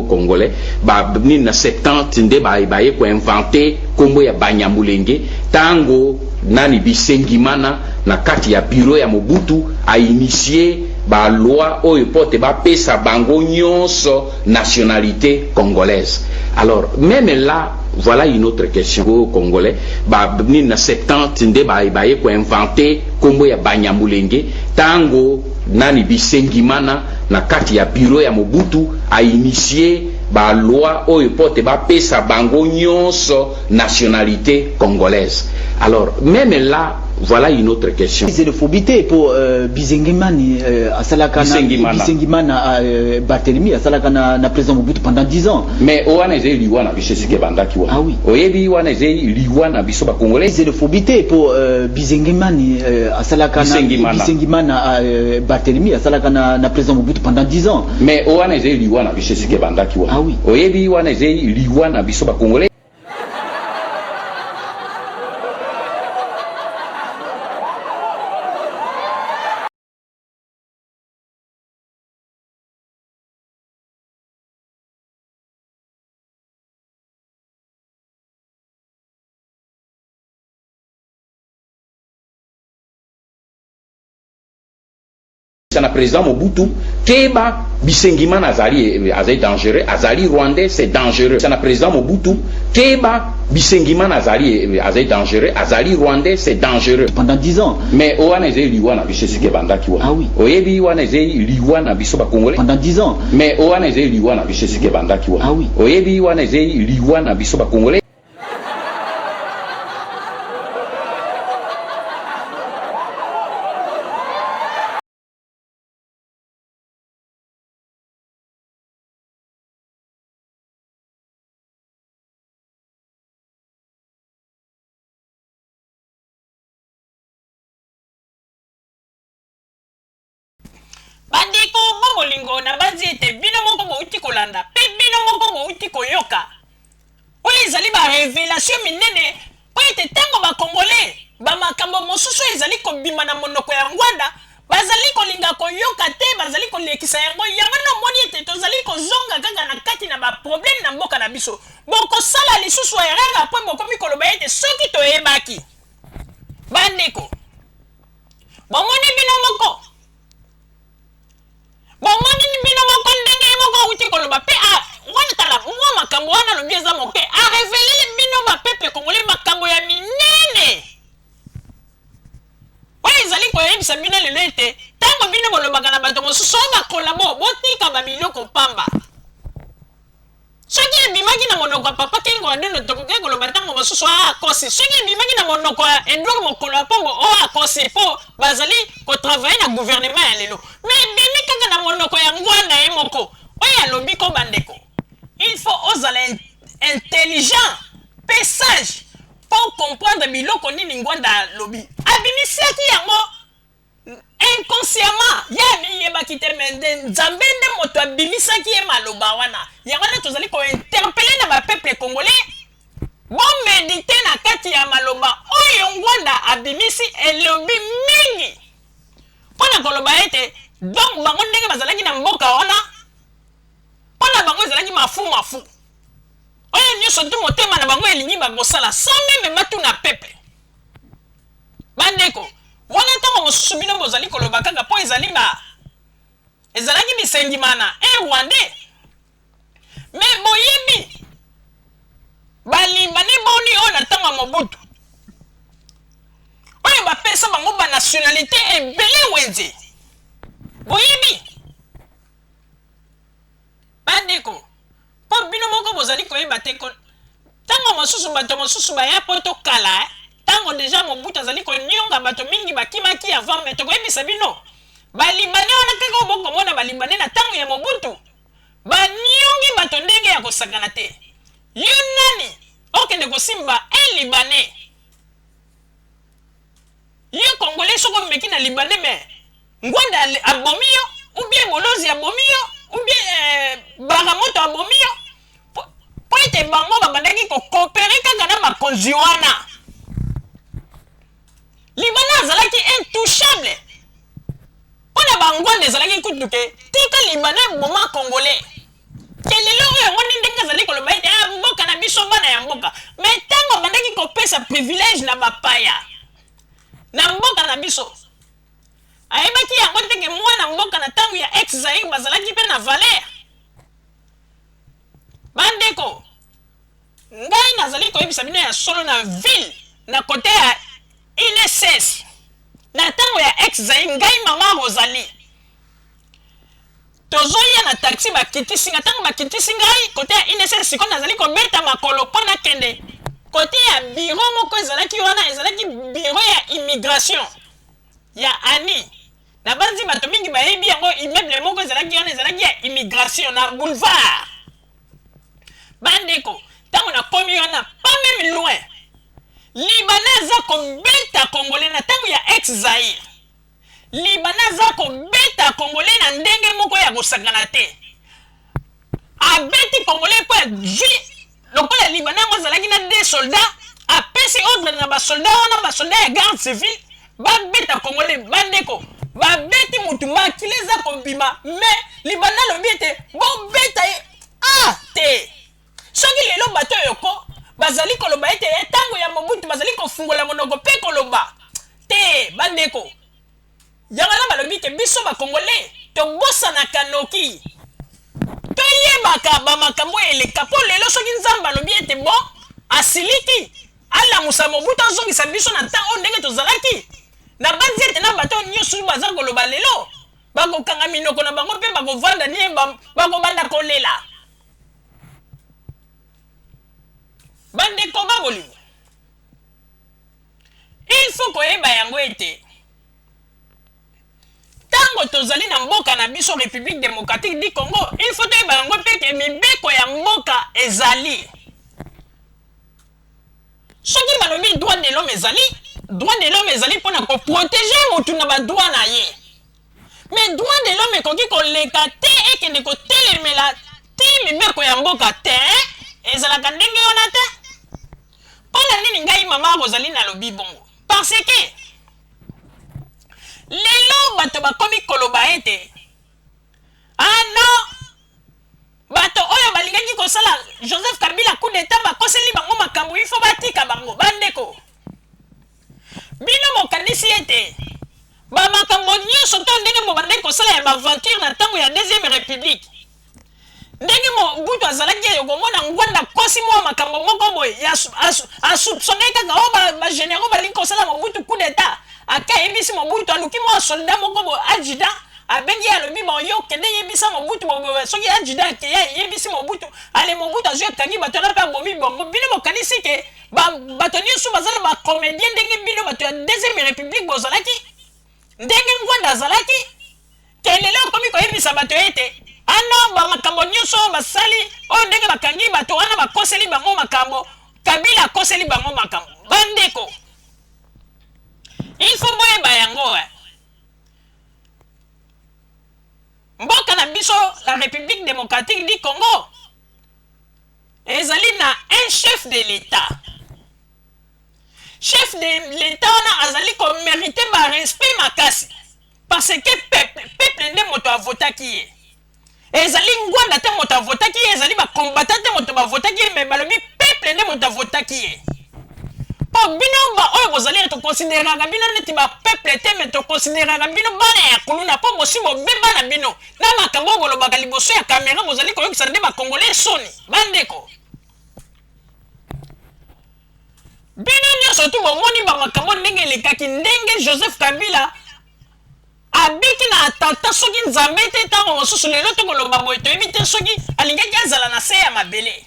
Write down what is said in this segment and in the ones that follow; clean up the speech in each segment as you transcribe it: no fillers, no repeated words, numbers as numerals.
congolais ba ni na 70 nde ba ko inventé kombo ya Banyamulenge tango nani Bisengimana na kati ya bureau ya Mobutu a initié ba loi oyo pote ba pesa bango nyonso nationalité congolaise. Alors même là voilà une autre question au congolais ba ni na 70 nde ba ko inventé kombo ya Banyamulenge tango nani Bisengimana na kati ya bureau ya Mobutu a initié ba loi oyo pote ba pesa bango nyonso nationalité congolaise. Alors même là voilà une autre question. C'est de phobité pour Bisengimana Bisengimana Barthélemy Asalaka na président Mobutu pendant 10 ans. Mais oana ezeli liwa na biso sike bandaki wa. Ah oui. Oyebi wana ezeli liwa na biso ba congolais. C'est de phobité pour Bisengimana Bisengimana Barthélemy Asalaka na président Mobutu pendant 10 ans. Mais oana ezeli liwa na biso sike bandaki wa. Ah oui. Oyebi wana ezeli liwa na biso ba congolais. Na président Mobutu keba Bisengimana azali dangereux, azali rwandais c'est dangereux. Na président Mobutu keba Bisengimana azali dangereux, azali rwandais c'est dangereux pendant 10 ans. Mais oana ezeli liwa na biso sike bandaki wa. Ah oui. Oyebi wana ezeli liwa na biso ba congolais pendant 10 ans. Mais oana ezeli liwa na biso sike bandaki wa. Ah oui. Oyebi wana ezeli liwa na biso ba congolais. Bandeko bolingo na bazi ete bino moko bouti kolanda pe bino moko bouti koyoka oyo ezali ba révélation minene po ete tango ba congolais ba makambo mosusu ezali kobima na monoko ya ngwanda bazali kolinga koyoka te bazali kolekisa yango na moni ete tozali kozonga kaka na kati na ba problème na mboka na biso bokosala lisusu erreur apres bokomi koloba ete soki toyebaki bandeko bomoni bino moko bomoni bino moko ndenge moko uti koloba pe wana tala mwa makambo wana lobi eza moke a révéler bino ba peuple congolais makambo ya minene oyo ezali koyebisa bino lelo ete ntango bino bolobaka na bato mosusu oyo bakolabo botika babiloko pamba soki ebimaki na monoko ya papa kengo adeno tokoki koloba ntango mosusu akosi soki ebimaki na monoko ya Edouard Mokolo ya Pombo akosi mpo bazali kotravaille na gouvernement ya lelo mais ebimi kaka na monoko ya ngwanda ye moko oyo alobi ko bandeko il faut ozala intelligent pe sage pour comprendre biloko nini ngwanda alobi abimisiaki yango inconsciemment ya yebaki te mende nzambe nde moto abimisaki ye maloba wana yango nde tozali kointerpele na bapeuple congolais bomedite na kati ya maloba oyo ngwanda abimisi elobi mingi mpona koloba ete donc bango ndenge bazalaki na mboka wana mpona bango ezalaki mafu oyo nyonso tu motema na bango elingi bakosala sans meme batuna peuple bandeko wana ntango mosusu bino bozali koloba kaka mpo ezalaki Bisengimana rwandais mais boyebi balimbane boni oyo na ntango ya Mobutu oyo bapesa bango banationalité ebele wenze boyebi bandeko mpo bino moko bozali koyeba te ntango mosusu bato mosusu baya mpo tokala tango deja Mobutu azali konyonga bato mingi bakimaki avant mais tokoyebisa bino balimbane wana kaka obokomona balimbane na tango ya Mobutu banyongi bato ndenge ya kosakana te yo nani okende kosimba libanais yo congolais soko meki na libanais mais ngwanda abomi yo ou bien molozi abomi yo ou bien baramoto abomi yo po ete bango babandaki kokopere kaka na makonzi wana libanais azalaki intouchable mpona bangwanda ezalaki kutuke tika libanais boma congolais ke lelo lelo oyo ngoni ndenge azali koloba ete mboka na biso bana ya mboka mais ntango bandaki kopesa privilège na bapaya na mboka na biso ayebaki yango ndenge mwana mboka na ntango ya ex Zaïre bazalaki mpe na valeur bandeko ngai nazali koyebisa bino ya solo na ville na kote ya INSS na ntango ya ex Zaïre ngai mama Rosalie tozoya na taxi bakitisi nga ntango bakitisi ngai kote ya INSS siko nazali kobeta makolo mpo nakende kote ya biro moko ezalaki wana ezalaki biro ya immigration ya ani na banzi bato mingi bayebi yango immeuble moko ezalaki wana ezalaki ya immigration na boulevard bandeko ntango nakomi wana pas même loin Libanais aza kobeta congolais na ntango ya ex Zaïre Libanais aza kobeta congolais na ndenge moko ya kosakana te abeti congolais mpo ya jui lokola Libanais ngo azalaki na des soldats apesi ordre na basoldat wana basoldat ya garde civile babeta congolais bandeko babeti mutu makili eza kobima mais Libanais lobi ete bobeta ye te soki lelo bato yoko bazali koloba ete ntango ya Mobutu bazali kofungola monoko mpe koloba te bandeko yango na balobi ke biso bakongolais tobosanaka noki toyebaka bamakambo eleka mpo lelo soki nzambe alobi ete bo asiliki alamusa Mobutu azongisa biso na ntango ndenge tozalaki na banzi ete na bato nyonso baza koloba lelo bakokanga minoko na bango mpe bakovanda nie bakobanda kolela bandeko babolingo il faut koyeba yango ete tango tozali na mboka na biso République démocratique du Congo il faut toyeba yango mpe ke mibeko ya mboka ezali soki balobi droit de l'homme ezali mpona koprotege motu na badroit na ye mais droit de l'homme ekoki koleka te ekende kotelemela te mibeko ya mboka te ezalaka ndenge wana te mpona nini ngai mama Rosalie nalobi bongo parce que lelo bato bakomi koloba ete non bato oyo balingaki kosala Joseph Kabila coup d'état bakoseli bango makambo il faut batika bango bandeko bino mokanisi ete bamakambo nyonso to ndenge mobandaki kosala ya baventure na ntango ya deuxième république ndenge Mobutu azalaki yokomona ngwanda kosi mwa makambo moko boye asoupçonne kaka oyo bagénéraux balingi kosala Mobutu coup d'état aka yebisi Mobutu aluki mwa soldat moko boye adjudant abengi alobi yo kende yebisa Mobutu soki adjudant akeya yebisi Mobutu ale Mobutu azwi akangi bato wana mpe abomi bongo bino bokanisi ke bato nyonso bazala bacomédien ndenge bino bato ya deuxième république bozalaki ndenge ngwanda azalaki ke lelo okomi koyebisa bato ete ano bamakambo nyonso basali oyo ndenge bakangi bato wana bakoseli bango makambo Kabila akoseli bango makambo bandeko il faut boyeba yango mboka na biso la République démocratique du Congo ezali na un chef de l'État wana azali komérite barespect makasi parce que peuple nde moto avotaki ye ezali ngwanda te moto avotaki ye ezali bakombata te moto bavotaki ye me balobi peuple nde moto avotaki ye po bino oyo bozali tokonsideraka bino neti bapeuple te me tokonsideraka bino bana ya kuluna mpo bosi bobeba na bino na makambo bolobaka liboso ya kamera bozali koyokisa nde bakongole soni bandeko bino nyonso tu bomoni bamakambo ndenge elekaki ndenge Joseph Kabila abiki na atata soki nzambe te ntango mosusu lelo tokoloba boye toyebi te soki alingaki azala na se ya mabele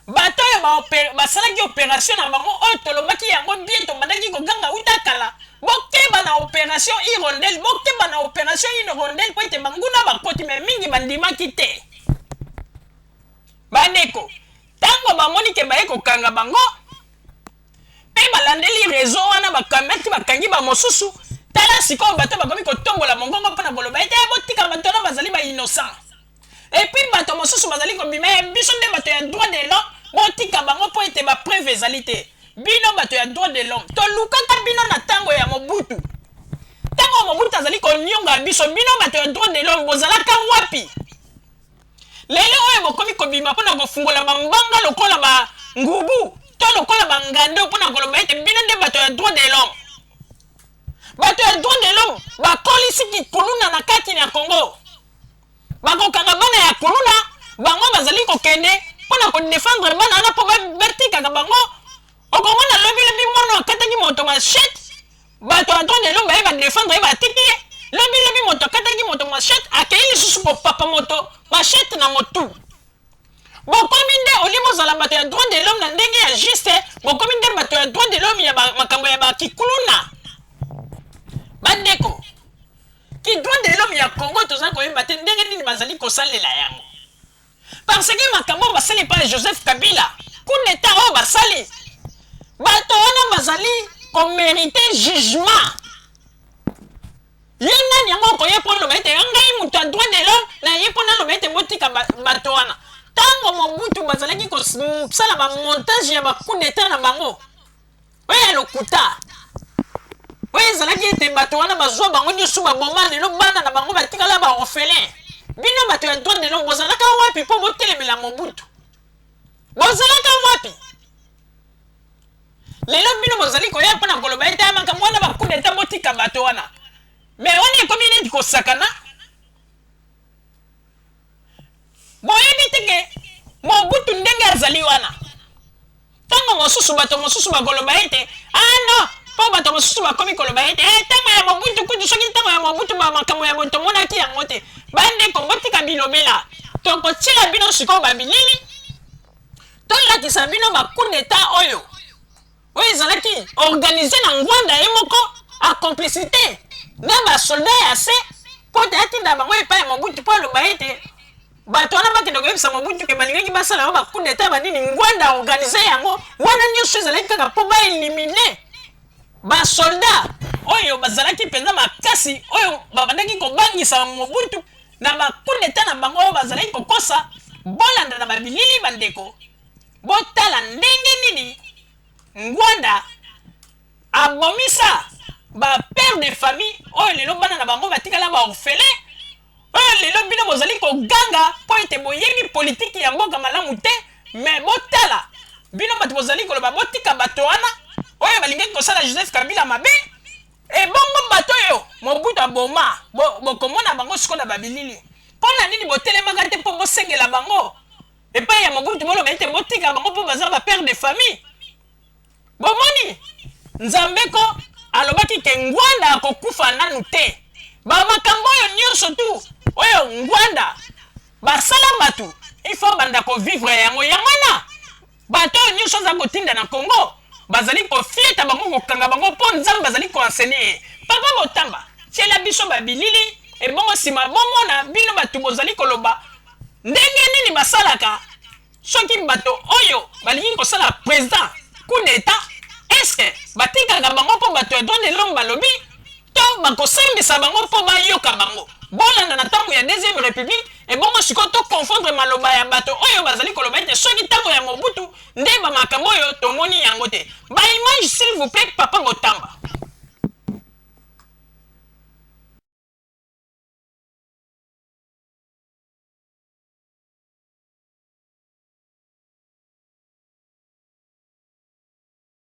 bato oyo basalaki opération na bango oyo tolobaki yango bien tobandaki koganga uta kala bokeba na opération hirondelle bokeba na opération hirondelle po ete banguna bakoti me mingi bandimaki te bandeko ntango bamoni ke baye kokanga bango mpe balandeli réseau wana bakamati bakangi bamosusu tala sikoyo bato bakomi kotombola mongongo mpona koloba ete botika bato na bazali bainnocent epuis bato mosusu bazali kobima biso nde bato ya droit de l'homme botika bango mpo ete bapreuve ezali te bino bato ya droit de l'homme tolukaka bino na ntango ya Mobutu ntango Mobutu azali konionga biso bino bato ya droit de l'homme bozalaka wapi lelo oyo bokomi kobima mpona kofungola bambanga lokola bangubu to lokola bangando mpona koloba ete bino nde bato ya droit de l'homme. Bato ya droit de l'homme bakolisi kikuluna na kati na Congo. Bakokanga bana ya kuluna bango bazali kokende mpona kodefendre bana wana mpo batikaka bango. Okomona lobi mono akataki moto machete bato ya droit de l'homme baye badefendre ye batiki ye. Lobi moto akataki moto machete akei lisusu kopapa moto machete na motu. Bokomi nde oli bozala bato ya droit de l'homme na ndenge ya juste bokomi nde bato ya droit de l'homme ya makambo ya bakikuluna. Bandeko ki droit de l'homme ya Congo toza koyeba te ndenge nini bazali kosalela yango. Parce que makambo basali pa Joseph Kabila coup d'état oyo basali bato wana bazali komérite jugement. Ye nani yango koye mpo loba ete ngai moto ya droit de l'homme na ye mpo naloba ete botika bato wana ntango Mobutu bazalaki kosala bamontage ya bacoup d'état na bango oyo ya lokuta oyo ezalaki ete bato wana bazwa bango nyonso baboma lelo bana na bango batikala baorphelin. Bino bato ya droit de l'homme bozalaka wapi mpo botelemela Mobutu? Bozalaka wapi? Lelo bino bozali koya mpona koloba ete makambo wana bacoup d'état botika bato wana. Mais on est comme il est kosakana. Boyebi teke Mobutu ndenge azali wana. Tango mosusu bato mosusu bakoloba ete non po bato mosusu bakomi koloba ete tango ya Mobutu kutu soki tango ya Mobutu ba makambo ya moto monaki yango te. Bande kobotika bilobela. Tokotiela bino sikoyo babilili. Tolakisa bino bacoup d'état oyo. Oyo ezalaki organisé na ngwanda ye moko a complicité. Naba soldat ya se po tatinda bango epai ya Mobutu po aloba ete bato wana bakende koyebisa Mobutu ke balingaki basala ba coup d'état banini ngwanda organise yango wana nyonso ezalaki kaka mpo baelimine basoldat oyo bazalaki mpenza makasi oyo babandaki kobangisa Mobutu na bacoup d'état na bango oyo bazalaki kokosa. Bolanda na babilili bandeko botala ndenge nini ngwanda abomisa ba père de famille oyo lelo bana na bango batikala ba orphelin oyo lelo bino bozali koganga po ete boyebi politiki ya mboka malamu te. Mais botala bino bato bozali koloba botika bato wana oyo balingaki kosala Joseph Kabila mabe ebongo bato oyo Mobutu aboma bokomona bango siko na babilili mpona nini botelemaka te mpo bosengela bango epai ya Mobutu boloba ete botika bango mpo baza ba père de famille. Bomoni Nzambeko alobaki ke ngwanda akokufa nanu te. Bamakambo oyo nyonso tu oyo ngwanda basala bato il faut banda kovivre yango yangwana bato oyo nyonso aza kotinda na Congo bazali kofieta bango kokanga bango mpo Nzambe bazali koenseigner. Papa Botamba tiela biso babilili ebongo nsima bomona bino bato bozali koloba ndenge nini basalaka soki bato oyo balingi kosala président coup d'état. Est-ce que batikaka bango mpo bato ya droit de l'homme balobi to bakosambisa bango mpo bayoka bango bolanda na ntango ya deuxième république ebongo sikoyo to confondre maloba ya bato oyo bazali koloba ete soki ntango ya Mobutu nde bamakambo oyo tomoni yango te. Baimage s'il vous plaît Papa Botamba